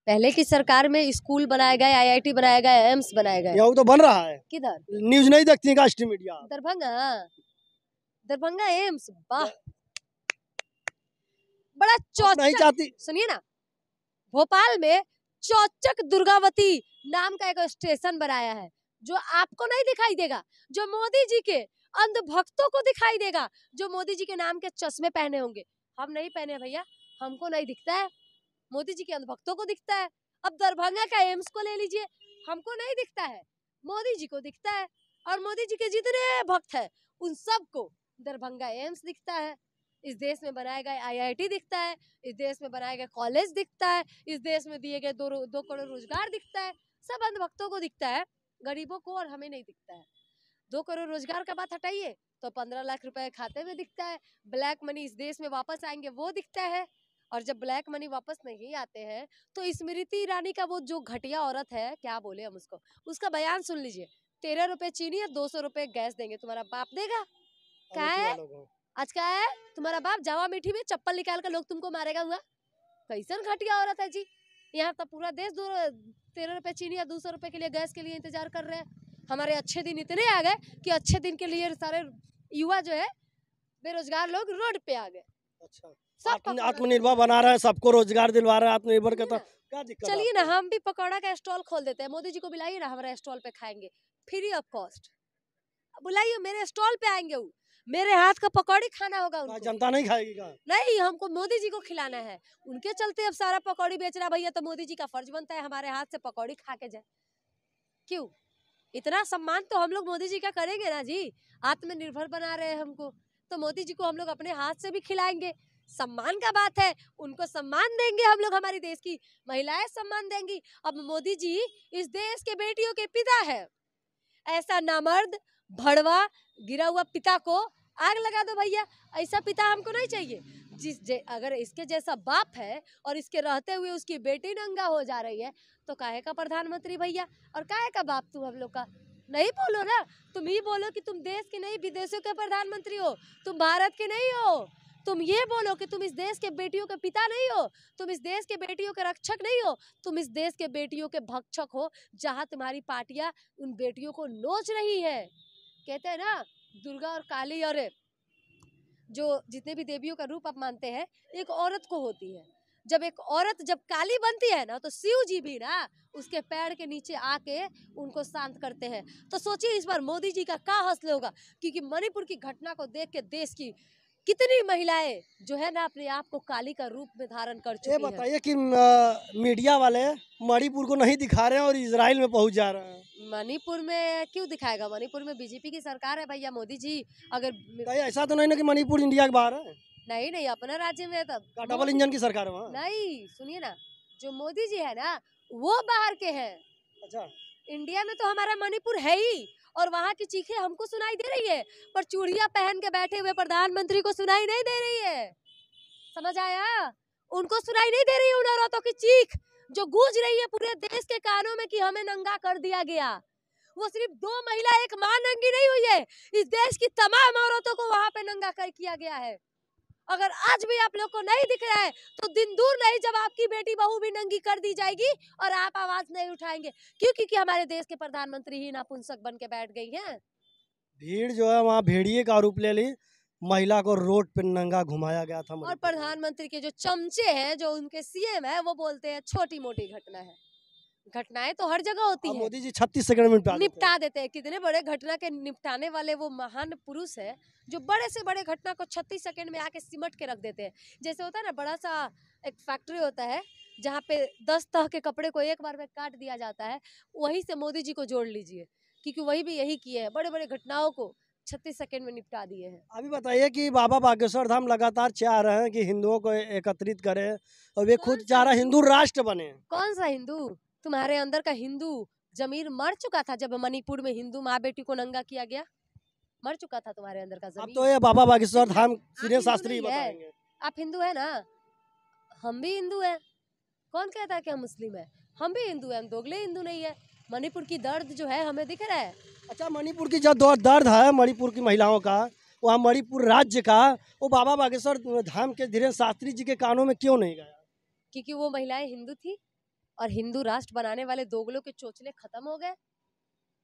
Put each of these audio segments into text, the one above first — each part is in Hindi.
पहले की सरकार में स्कूल बनाया गया, IIT बनाया गया, एम्स बनाया गया। यहाँ तो बन रहा है। किधर? न्यूज नहीं देखती कास्ट मीडिया। दरभंगा एम्स, वाह बड़ा नहीं चाहती। सुनिए ना, भोपाल में चौचक दुर्गावती नाम का एक स्टेशन बनाया है जो आपको नहीं दिखाई देगा, जो मोदी जी के अंधभक्तों को दिखाई देगा, जो मोदी जी के नाम के चश्मे पहने होंगे। हम नहीं पहने भैया, हमको नहीं दिखता है, मोदी जी के अंधभक्तों को दिखता है। अब दरभंगा का एम्स को ले लीजिए, हमको नहीं दिखता है, मोदी जी को दिखता है। और मोदी जी के जितने भक्त हैं उन सबको दरभंगा एम्स दिखता है। इस देश में बनाया गया IIT दिखता है, इस देश में बनाया गया कॉलेज दिखता है, इस देश में दिए गए 2 करोड़ रोजगार दिखता है। सब अंधभक्तों को दिखता है, गरीबों को और हमें नहीं दिखता है। 2 करोड़ रोजगार का बात हटाइए तो 15 लाख रुपए खाते में दिखता है। ब्लैक मनी इस देश में वापस आएंगे वो दिखता है। और जब ब्लैक मनी वापस नहीं आते हैं तो स्मृति ईरानी का वो जो घटिया औरत है, क्या बोले हम उसको, उसका बयान सुन लीजिए। 13 रुपए चीनी और 200 रुपए गैस देंगे, तुम्हारा बाप देगा? क्या है आज, क्या है तुम्हारा बाप जावा मीठी में चप्पल निकाल कर लोग तुमको मारेगा हुआ? कैसन घटिया औरत है जी। यहाँ तो पूरा देश 13 रुपए चीनी या 200 रुपए के लिए गैस के लिए इंतजार कर रहे हैं। हमारे अच्छे दिन इतने आ गए कि अच्छे दिन के लिए सारे युवा जो है बेरोजगार लोग रोड पे आ गए। अच्छा, आत्मनिर्भर बना रहे हैं, सबको रोजगार दिलवा रहे हैं, आत्मनिर्भर का तो क्या दिक्कत? चलिए ना, हम भी पकौड़ा का स्टॉल खोल देते हैं, मोदी जी को बुलाइए ना, हमारे स्टॉल पे खाएंगे फ्री ऑफ कॉस्ट। बुलाइए, मेरे स्टॉल पे आएंगे, वो मेरे हाथ का पकौड़ी खाना होगा उनको। जनता नहीं खाएगी क्या? नहीं, हमको मोदी जी को खिलाना है। उनके चलते अब सारा पकौड़ी बेच रहा भैया, तो मोदी जी का फर्ज बनता है हमारे हाथ से पकौड़ी खा के जाए। क्यों? इतना सम्मान तो हम लोग मोदी जी का करेंगे ना जी। आत्मनिर्भर बना रहे हैं हमको, तो मोदी जी को हम लोग अपने हाथ से भी खिलाएंगे। सम्मान का बात है, उनको सम्मान देंगे हम लोग, हमारी देश की महिलाएं सम्मान देंगी। अब मोदी जी इस देश के बेटियों के पिता है। ऐसा नामर्द भड़वा गिरा हुआ पिता को आग लगा दो भैया, ऐसा पिता हमको नहीं चाहिए। अगर इसके जैसा बाप है और इसके रहते हुए उसकी बेटी नंगा हो जा रही है तो काहे का प्रधानमंत्री भैया और काहे का बाप तू हम लोग का? नहीं बोलो ना, तुम ही बोलो कि तुम देश के नहीं विदेशों के प्रधानमंत्री हो, तुम भारत के नहीं हो। तुम ये बोलो कि तुम इस देश के बेटियों के पिता नहीं हो, तुम इस देश के बेटियों के रक्षक नहीं हो, तुम इस देश के बेटियों के भक्षक हो, जहां तुम्हारी पार्टियां उन बेटियों को नोच रही है। कहते हैं ना, दुर्गा और काली और जो जितने भी देवियों का रूप आप मानते हैं, एक औरत को होती है। जब एक औरत जब काली बनती है ना, तो शिव जी भी ना उसके पैर के नीचे आके उनको शांत करते हैं। तो सोचिए इस बार मोदी जी का क्या हौसला होगा, क्योंकि मणिपुर की घटना को देख के देश की कितनी महिलाएं जो है ना अपने आप को काली का रूप में धारण कर चुकी हैं। ये बताइए कि मीडिया वाले मणिपुर को नहीं दिखा रहे हैं और इजराइल में पहुंच जा रहे हैं। मणिपुर में क्यों दिखाएगा? मणिपुर में बीजेपी की सरकार है भैया। मोदी जी अगर ऐसा तो नहीं ना कि मणिपुर इंडिया के बाहर है? नहीं, अपना राज्य में तब डबल इंजन की सरकार है वहाँ। नहीं, सुनिए ना, जो मोदी जी है ना वो बाहर के हैं। अच्छा, इंडिया में तो हमारा मणिपुर है ही, और वहाँ की चीखें हमको सुनाई दे रही है, पर चूड़ियां पहन के बैठे हुए प्रधानमंत्री को सुनाई नहीं दे रही है। समझ आया? उनको सुनाई नहीं दे रही है उन औरतों की चीख जो गूंज रही है पूरे देश के कानों में कि हमें नंगा कर दिया गया। वो सिर्फ 2 महिला 1 मां नंगी नहीं हुई है, इस देश की तमाम औरतों को वहां पे नंगा कर किया गया है। अगर आज भी आप लोग को नहीं दिख रहा है तो दिन दूर नहीं जब आपकी बेटी बहू भी नंगी कर दी जाएगी और आप आवाज नहीं उठाएंगे। क्यों? क्योंकि हमारे देश के प्रधानमंत्री ही नपुंसक बन के बैठ गई हैं। भीड़ जो है वहाँ भेड़िए का रूप ले ली, महिला को रोड पे नंगा घुमाया गया था। और प्रधानमंत्री के जो चमचे हैं, जो उनके CM है, वो बोलते हैं छोटी मोटी घटना है। घटनाएं तो हर जगह होती है, मोदी जी 36 सेकंड में निपटा देते हैं। कितने बड़े घटना के निपटाने वाले वो महान पुरुष है जो बड़े से बड़े घटना को 36 सेकंड में आके सिमट के रख देते हैं। जैसे होता है ना, बड़ा सा एक फैक्ट्री होता है जहाँ पे 10 तरह के कपड़े को एक बार में काट दिया जाता है, वही से मोदी जी को जोड़ लीजिए, क्योंकि वही भी यही किए हैं, बड़े बड़े घटनाओं को 36 सेकंड में निपटा दिए हैं। अभी बताइए कि बाबा बागेश्वर धाम लगातार चाह रहे हैं कि हिंदुओं को एकत्रित करें और वे खुद चाह रहे हिंदू राष्ट्र बने। कौन सा हिंदू? तुम्हारे अंदर का हिंदू जमीर मर चुका था जब मणिपुर में हिंदू माँ बेटी को नंगा किया गया। मर चुका था तुम्हारे अंदर का जमीर। अब तो ये बाबा बागेश्वर धाम सीनियर शास्त्री बताएंगे। आप हिंदू है ना? हम भी हिंदू है। कौन कहता है कि हम मुस्लिम है? हम भी हिंदू है, हम दोगले हिंदू नहीं है। मणिपुर की दर्द जो है हमें दिख रहा है। अच्छा, मणिपुर की जो दर्द है मणिपुर की महिलाओं का, वहाँ मणिपुर राज्य का, वो बाबा बागेश्वर धाम के धीरेन्द्र शास्त्री जी के कानों में क्यों नहीं गया? क्योंकि वो महिलाएं हिंदू थी और हिंदू राष्ट्र बनाने वाले दोगलों के चोचले खत्म हो गए।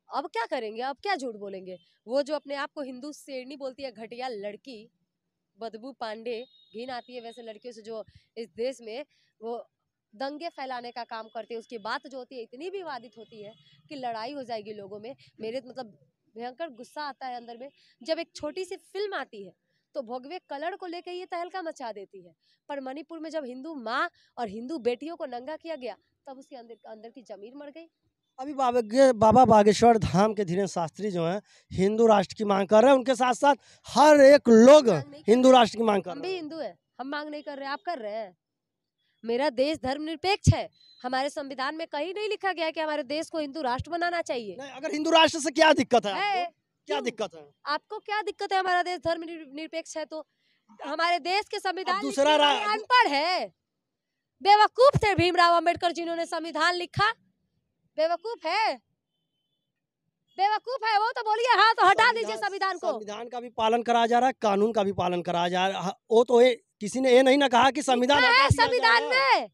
अब क्या करेंगे, अब क्या झूठ बोलेंगे। वो जो अपने आप को हिंदू शेरनी बोलती है, घटिया लड़की, बदबू पांडे, घिन आती है वैसे लड़कियों से जो इस देश में वो दंगे फैलाने का काम करती है। उसकी बात जो होती है इतनी विवादित होती है कि लड़ाई हो जाएगी लोगों में। मेरे मतलब भयंकर गुस्सा आता है अंदर में जब एक छोटी सी फिल्म आती है तो भगवे कलर को लेकर ये तहलका मचा देती है, पर मणिपुर में जब हिंदू माँ और हिंदू बेटियों को नंगा किया गया तब उसके अंदर की जमीन मर गई। अभी बाबा बागेश्वर धाम के धीरेन्द्र शास्त्री जो हैं हिंदू राष्ट्र की मांग कर रहे हैं, उनके साथ साथ हर एक लोग हिंदू राष्ट्र की मांग कर हम रहे भी हैं। हिंदू है, हम मांग नहीं कर रहे, आप कर रहे हैं। मेरा देश धर्मनिरपेक्ष है, हमारे संविधान में कहीं नहीं लिखा गया है कि हमारे देश को हिंदू राष्ट्र बनाना चाहिए। नहीं, अगर हिंदू राष्ट्र से क्या दिक्कत है आपको? क्या क्यों? दिक्कत है आपको क्या दिक्कत है? हमारा देश धर्मनिरपेक्ष है तो हमारे देश के संविधान दूसरा लिखने वाले अनपढ़ है, बेवकूफ थे भीमराव अंबेडकर जिन्होंने संविधान लिखा। बेवकूफ है, बेवकूफ है वो, तो बोलिए हाँ तो हटा दीजिए संविधान को। संविधान का भी पालन कराया जा रहा है, कानून का भी पालन कराया जा रहा है। वो तो किसी ने ये नहीं ना कहा कि संविधान लिखा हटा है दिया संविधान जाएगा। में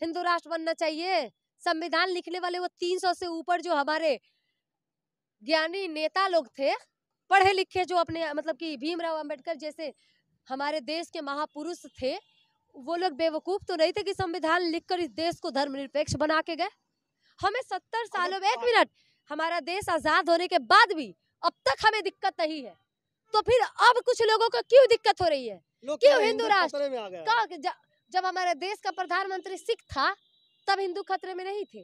हिंदू राष्ट्र बनना चाहिए। संविधान लिखने वाले वो 300 से ऊपर जो हमारे ज्ञानी नेता लोग थे, पढ़े लिखे, जो अपने मतलब कि भीमराव अंबेडकर जैसे हमारे देश के महापुरुष थे, वो लोग बेवकूफ तो नहीं थे कि संविधान लिखकर इस देश को धर्मनिरपेक्ष बना के गए। हमें 70 सालों में, 1 मिनट, हमारा देश आजाद होने के बाद भी अब तक हमें दिक्कत नहीं है, तो फिर अब कुछ लोगों को क्यों दिक्कत हो रही है? क्यों हिंदू राष्ट्र में आ गया? का जब हमारे देश का प्रधानमंत्री सिख था तब हिंदू खतरे में नहीं थे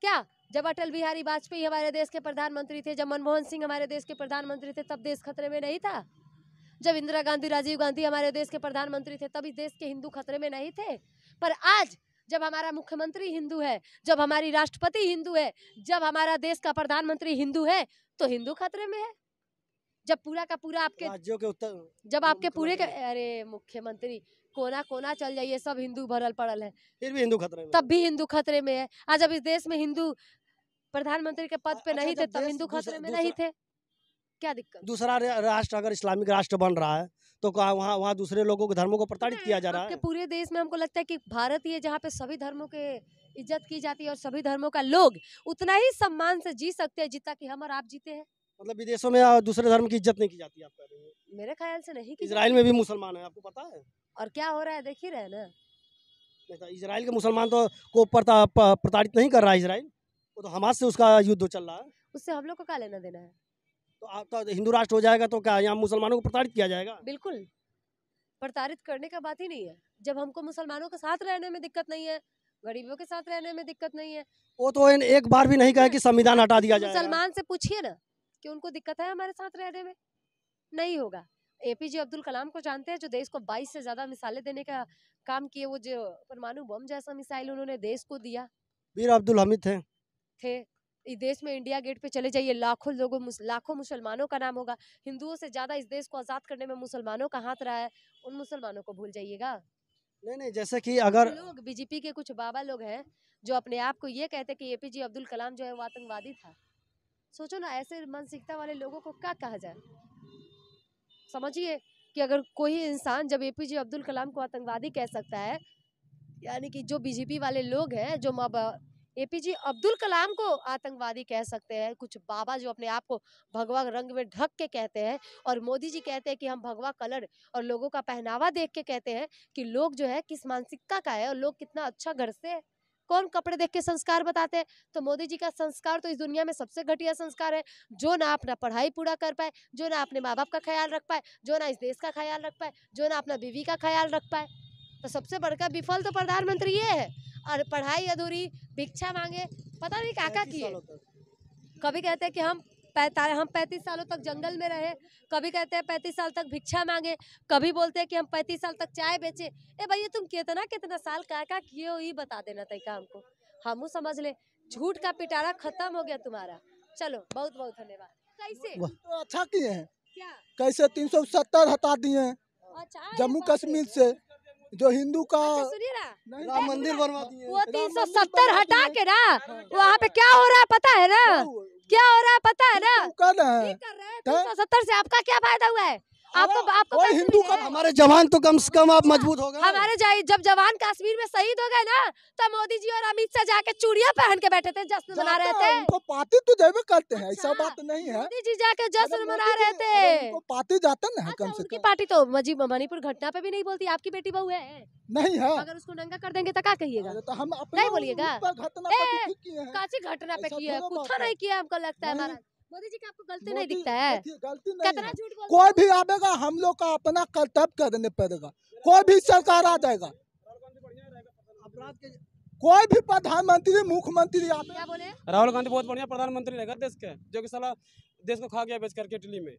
क्या? जब अटल बिहारी वाजपेयी हमारे देश के प्रधानमंत्री थे, जब मनमोहन सिंह हमारे देश के प्रधानमंत्री थे, तब देश खतरे में नहीं था? जब इंदिरा गांधी, राजीव गांधी हमारे देश के प्रधानमंत्री थे, तब इस देश के हिंदू खतरे में नहीं थे? पर आज जब हमारा मुख्यमंत्री हिंदू है, जब हमारी राष्ट्रपति हिंदू है, जब हमारा देश का प्रधानमंत्री हिंदू है, तो हिंदू खतरे में है। जब पूरा का पूरा आपके राज्यों के उत्तर, जब आपके पूरे के, अरे मुख्यमंत्री कोना कोना चल जाइए, सब हिंदू भरल पड़ल है, फिर भी हिंदू खतरे में, तब भी हिंदू खतरे में है। आज जब इस देश में हिंदू प्रधानमंत्री के पद पे नहीं थे, तब हिंदू खतरे में नहीं थे। क्या दिक्कत? दूसरा राष्ट्र अगर इस्लामिक राष्ट्र बन रहा है तो वहाँ दूसरे लोगों के धर्मों को प्रताड़ित किया जा रहा है। पूरे देश में हमको लगता है कि भारत ही है जहाँ पे सभी धर्मों के इज्जत की जाती है और सभी धर्मों का लोग उतना ही सम्मान से जी सकते हैं जितना कि हम और आप जीते हैं। मतलब विदेशों में दूसरे धर्म की इज्जत नहीं की जाती, आप कह रहे हैं? मेरे ख्याल से नहीं की। इजराइल में भी मुसलमान है, आपको पता है? और क्या हो रहा है देख ही रहे ना। इजराइल के मुसलमान तो को प्रताड़ित नहीं कर रहा है इजराइल, वो तो हमास से उसका युद्ध चल रहा है। उससे हम लोग को क्या लेना देना है? तो आपका हिंदू राष्ट्र हो जाएगा तो क्या यहाँ मुसलमानों को प्रताड़ित किया जाएगा? बिल्कुल, प्रताड़ित करने का बात ही नहीं है। जब हमको मुसलमानों के साथ रहने में दिक्कत नहीं है, गरीबों के साथ रहने में दिक्कत नहीं है, वो तो एक बार भी नहीं कहा कि संविधान हटा दिया जाएगा। मुसलमान से पूछिए ना कि उनको दिक्कत है हमारे साथ रहने में, नहीं होगा। एपीजे अब्दुल कलाम को जानते हैं, जो देश को 22 से ज्यादा मिसाइलें देने का काम किए, वो जो परमाणु बम जैसा मिसाइल उन्होंने देश को दिया। वीर अब्दुल हमीद थे। इस देश में इंडिया गेट पे चले जाइए, लाखों लोगों, लाखों मुसलमानों का नाम होगा। हिंदुओं से ज्यादा इस देश को आजाद करने में मुसलमानों का हाथ रहा है, उन मुसलमानों को भूल जाइएगा। नहीं, जैसे कि अगर लोग बीजेपी के कुछ बाबा लोग हैं जो अपने आप को ये कहते हैं कि एपीजे अब्दुल कलाम जो है वो आतंकवादी था। सोचो ना, ऐसे मानसिकता वाले लोगों को क्या कहा जाए। समझिए कि अगर कोई इंसान जब एपीजे अब्दुल कलाम को आतंकवादी कह सकता है, यानी कि जो बीजेपी वाले लोग हैं जो एपीजे अब्दुल कलाम को आतंकवादी कह सकते हैं, कुछ बाबा जो अपने आप को भगवा रंग में ढक के कहते हैं, और मोदी जी कहते हैं कि हम भगवा कलर और लोगों का पहनावा देख के कहते हैं कि लोग जो है किस मानसिकता का है और लोग कितना अच्छा घर से है। कौन कपड़े देख के संस्कार बताते हैं? तो मोदी जी का संस्कार तो इस दुनिया में सबसे घटिया संस्कार है, जो ना अपना पढ़ाई पूरा कर पाए, जो ना अपने माँ बाप का ख्याल रख पाए, जो ना इस देश का ख्याल रख पाए, जो ना अपना बीवी का ख्याल रख पाए। तो सबसे बड़का विफल तो प्रधानमंत्री ये है। और पढ़ाई अधूरी, भिक्षा मांगे, पता नहीं क्या किए। कभी कहते हैं कि हम 35 सालों तक जंगल में रहे, कभी कहते हैं 35 साल तक भिक्षा मांगे, कभी बोलते हैं कि हम 35 साल तक चाय बेचे। ए भैया, तुम कितना साल क्या किए हो ये बता देना तरीका हमको, हम समझ ले। झूठ का पिटारा खत्म हो गया तुम्हारा। चलो, बहुत बहुत धन्यवाद। कैसे तो अच्छा किए हैं, क्या कैसे 370 हटा दिए हैं जम्मू कश्मीर से, जो हिंदू का सुनिए ना, राम मंदिर बनवा दिए। वो 370 हटा के ना वहाँ पे क्या हो रहा है पता है ना? क्या हो रहा है पता है ना? कर रहे हैं। 370 से आपका क्या फायदा हुआ है? आपको कोई कश्मीर हिंदू का है? हमारे जवान तो कम से कम आप मजबूत हो गए। हमारे जब जवान कश्मीर में शहीद हो गए ना, तो मोदी जी और अमित शाह जाके चूड़ियां पहन के बैठे थे, जश्न मना रहे थे। उनको पार्टी तो जैसे करते हैं, ऐसा अच्छा, बात नहीं है। मोदी जी जाके जश्न अगर मना मोदी रहे जी- थे। अगर उनको पार्टी जाते ना अच्छा, कम से उनकी कम। पार्टी तो मणिपुर घटना पे भी नहीं बोलती। आपकी बेटी बहू है, नहीं है। अगर उसको नंगा कर देंगे तो क्या कहिएगा? अरे तो हम अपना नहीं बोलिएगा। उस पर घटना ए, पर दुखी किए हैं। काची घटना पे ऐसा की है, थोड़ा कुछ बात है। नहीं किया हमको लगता है। नहीं। महाराज मोदी जी की आपको गलती नहीं मोदी- दिखता है? देखिए, गलती नहीं कितना है। झूठ बोलते कोई हैं। भी आवेगा, हम लोग का अपना कर्तव्य करने पड़ेगा। कोई भी सरकार आ जाएगा, कोई भी प्रधानमंत्री मुख्यमंत्री आवे। क्या बोले? राहुल गांधी बहुत बढ़िया प्रधानमंत्री रहेगा देश के, जो कि साला देश को खा गया बेच करके इटली में,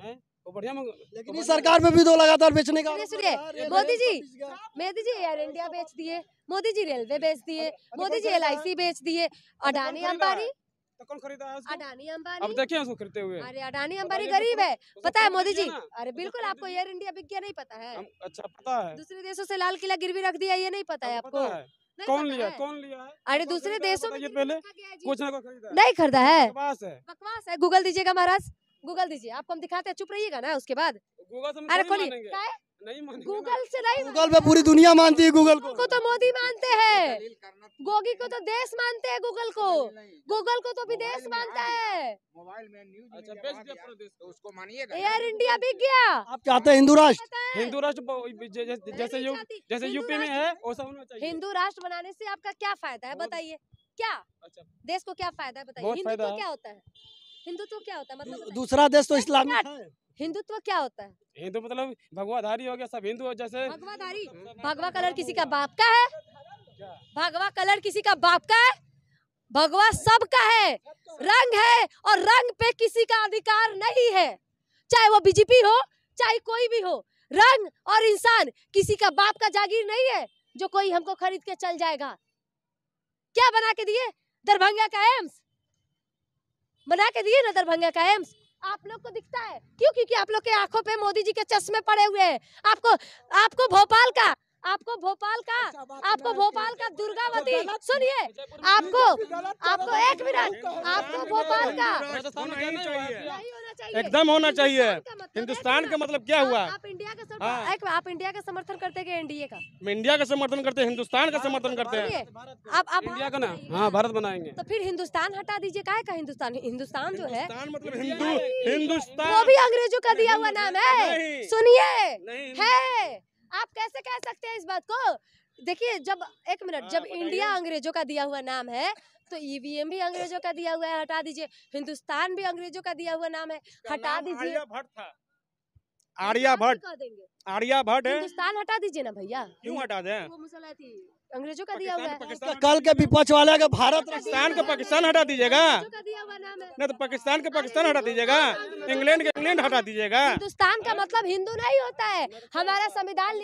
हैं? वो बढ़िया लेकिन इस सरकार में भी तो लगातार बेचने का सुनिए, मोदी जी एयर इंडिया बेच दिए, मोदी जी रेलवे बेच दिए, मोदी जी LIC बेच दिए, अडानी अंबानी तो कौन खरीदा है उसको? अडानी अब अंबानी देखिए उसको खरीदते हुए। अरे अडानी अंबानी बताइए गरीब तो, है, उसको पता है खरीद मोदी जी? लीजिए ना। अरे बिल्कुल, आपको एयर इंडिया बिक गया नहीं पता है? अच्छा पता है, दूसरे देशों से लाल किला गिरवी रख दिया, ये नहीं पता है आपको? पता है। नहीं कौन पता लिया है? कौन लिया है? अरे कौन दूसरे खरीदा है? देशों में बताइए गिरवी पहले, रखा गया है जी। कुछ ना कोई खरीदा है। नहीं खरीदा है, बकवास है। बकवास है। गूगल दीजिएगा महाराज, गूगल दीजिए, आपको हम दिखाते हैं, चुप रहिएगा ना उसके बाद। गूगल से हम अरे थोड़ी खोलिए, मानेंगे। क्या है? नहीं मानेंगे ना। गूगल से नहीं, गूगल पे पूरी दुनिया मानती है गूगल को तो मोदी मानते हैं, गोगी को तो देश मानते हैं, गूगल को तो विदेश मानता है। मोबाइल में न्यूज में अच्छा जब बेच आ दिया गया, पूरे देश तो को। उसको मानिएगा। एयर इंडिया बिक गया। आप चाहते हैं हिंदू राष्ट्र? पता है? हिंदू राष्ट्र जैसे नहीं चाहती। जैसे हिंदू यूपी में राष्ट्र- है वैसा होना चाहिए। हिंदू राष्ट्र बनाने से आपका क्या फायदा है, बहुत- बताइए? क्या अच्छा देश को क्या फायदा है, बताइए? बहुत फायदा हिंदुत्व है। क्या होता है? हिंदुत्व क्या होता है, मतलब बताइए। दूसरा देश तो इस्लामिक है। हिंदुत्व क्या होता है? हिंदू मतलब भगवाधारी हो गया, सब हिंदू है जैसे। भगवाधारी? भगवा कलर किसी का बाप का है? भगवा कलर किसी का बाप का है? भगवा सबका है, रंग है, और रंग पे किसी का अधिकार नहीं है, चाहे वो बीजेपी हो चाहे कोई भी हो। रंग और इंसान किसी का बाप का जागीर नहीं है जो कोई हमको खरीद के चल जाएगा। क्या बना के दिए? दरभंगा का एम्स बना के दिए ना, दरभंगा का एम्स। आप लोग को दिखता है क्यों? क्योंकि आप लोग के आंखों पे मोदी जी के चश्मे पड़े हुए हैं। आपको भोपाल का दुर्गावती, सुनिए, आपको एक मिनट, आपको भोपाल का राजस्थान में नहीं चाहिए। नहीं होना चाहिए। एकदम होना चाहिए। हिंदुस्तान हिंदुस्तान का मतलब क्या हुआ? आप इंडिया का हाँ। आप इंडिया का समर्थन करते हैं कि एनडीए का? हम इंडिया का समर्थन करते हैं, हिंदुस्तान का समर्थन करते हैं। सुनिए, आप इंडिया का ना, भारत बनाइएगा। हाँ भारत बनाएंगे। तो फिर हिंदुस्तान हटा दीजिए। काहे का हिंदुस्तान? हिंदुस्तान जो है हिंदुस्तान मतलब हिंदुस्तान वो भी अंग्रेजों का दिया हुआ नाम है। नहीं। सुनिए, नहीं है, आप कैसे कह सकते हैं इस बात को? देखिए, जब एक मिनट, जब बताइए। इंडिया अंग्रेजों का दिया हुआ नाम है, तो ईवीएम भी अंग्रेजों का दिया हुआ है, हटा दीजिए। हिंदुस्तान भी अंग्रेजों का दिया हुआ नाम है, हटा दीजिए। आर्यभट्ट था, आर्यभट्ट, कह देंगे। आर्यभट्ट है। हिंदुस्तान हटा दीजिए ना भैया, क्यों हटा दें? वो मुसला थी, अंग्रेजों का दिया हुआ है। पाकिस्तान कल के विपक्ष वाले का भारत पाकिस्तान को पाकिस्तान हटा दीजिएगा, अंग्रेजों का दिया हुआ नाम है। नहीं तो पाकिस्तान को पाकिस्तान हटा दीजिएगा, इंग्लैंड के इंग्लैंड हटा दीजिएगा। हिंदुस्तान का मतलब हिंदू नहीं होता है। हमारा संविधान